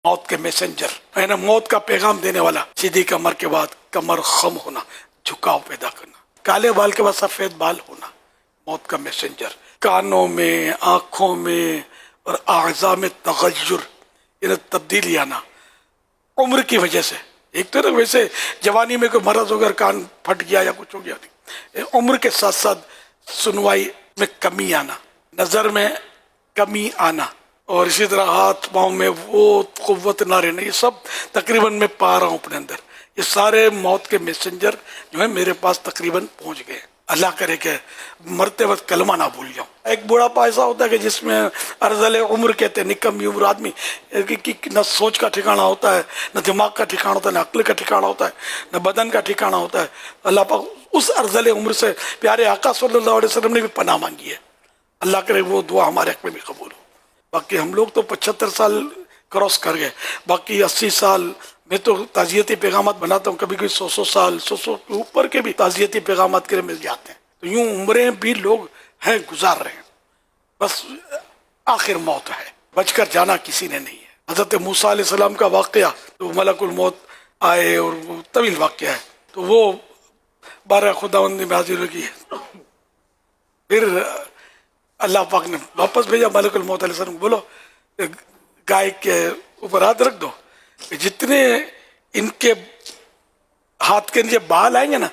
موت کے میسنجر، یعنی موت کا پیغام دینے والا. سیدھی کمر کے بعد کمر خم ہونا، جھکاؤ پیدا کرنا. کالے بال کے بعد سفید بال ہونا، موت کا میسنجر. کانوں میں، آنکھوں میں اور اعضاء میں تغیر، یعنی تبدیلی آنا عمر کی وجہ سے. ایک تو نا ویسے جوانی میں کوئی مرض ہو گیا، کان پھٹ گیا یا کچھ ہو گیا، نہیں، عمر کے ساتھ ساتھ سنوائی میں کمی آنا، نظر میں کمی آنا، اور اسی طرح ہاتھ پاؤں میں وہ قوت نہ رہنا. یہ سب تقریباً میں پا رہا ہوں اپنے اندر. یہ سارے موت کے میسنجر جو ہیں میرے پاس تقریباً پہنچ گئے. اللہ کرے کہ مرتے وقت کلمہ نہ بھول جاؤں. ایک بوڑھاپا ایسا ہوتا ہے کہ جس میں ارذل عمر کہتے ہیں، نکمی عمر آدمی کی نہ سوچ کا ٹھکانہ ہوتا ہے، نہ دماغ کا ٹھکانہ ہوتا ہے، نہ عقل کا ٹھکانہ ہوتا ہے، نہ بدن کا ٹھکانہ ہوتا ہے. اللہ پاک اس ارذل عمر سے پیارے آقا صلی اللہ علیہ وسلم نے بھی پناہ مانگی ہے. اللہ کرے وہ دعا ہمارے حق میں بھی قبول ہو. باقی ہم لوگ تو 75 سال کراس کر گئے، باقی 80 سال میں تو تعزیتی پیغامات بناتا ہوں. کبھی کوئی 100 سال 100 کے اوپر کے بھی تعزیتی پیغامات کے لیے مل جاتے ہیں. تو یوں عمریں بھی لوگ ہیں گزار رہے ہیں. بس آخر موت ہے، بچ کر جانا کسی نے نہیں ہے. حضرت موسیٰ علیہ السلام کا واقعہ، تو ملک الموت آئے اور وہ طویل واقعہ ہے، تو وہ بارہ خداوند میں حاضر ہوگی. پھر اللہ پاک نے واپس بھیجا ملک الموت علیہ السلام، بولو گائے کے اوپر ہاتھ رکھ دو، جتنے ان کے ہاتھ کے نیچے بال آئیں گے نا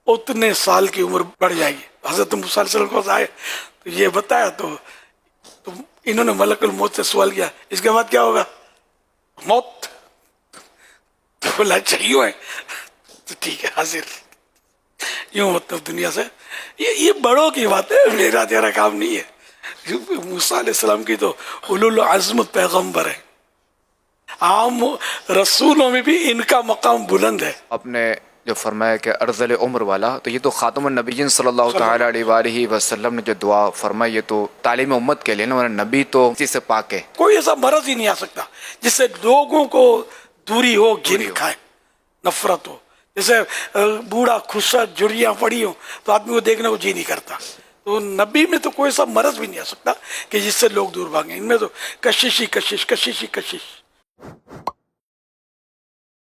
اتنے سال کی عمر بڑھ جائے گی. حضرت موسیٰ علیہ السلام کو آئے تو یہ بتایا، تو انہوں نے ملک الموت سے سوال کیا اس کے بعد کیا ہوگا؟ موت. تو بولا اچھا یوں ہے، تو ٹھیک ہے حاضر. یوں مطلب دنیا سے یہ بڑوں کی بات ہے، میرا تیرا کام نہیں ہے. موسیٰ علیہ السلام کی تو اولو العزم پیغمبر ہے، عام رسولوں میں بھی ان کا مقام بلند ہے. آپ نے جو فرمایا کہ ارذل عمر والا، تو یہ تو خاتم النبیین صلی اللہ تعالی علیہ وآلہ وسلم نے جو دعا فرمائی، یہ تو تعلیم امت کے لیے نا، ورنہ نبی تو اسی سے پاک ہے. کوئی ایسا مرض ہی نہیں آ سکتا جس سے لوگوں کو دوری ہو، گھن کھائے، نفرت ہو. جیسے بوڑھا خشک جڑیاں پڑی ہوں تو آدمی کو دیکھنے کو جی نہیں کرتا. تو نبی میں تو کوئی ایسا مرض بھی نہیں آ سکتا کہ جس سے لوگ دور بھاگیں. ان میں تو کشش ہی کشش، کشش ہی کشش.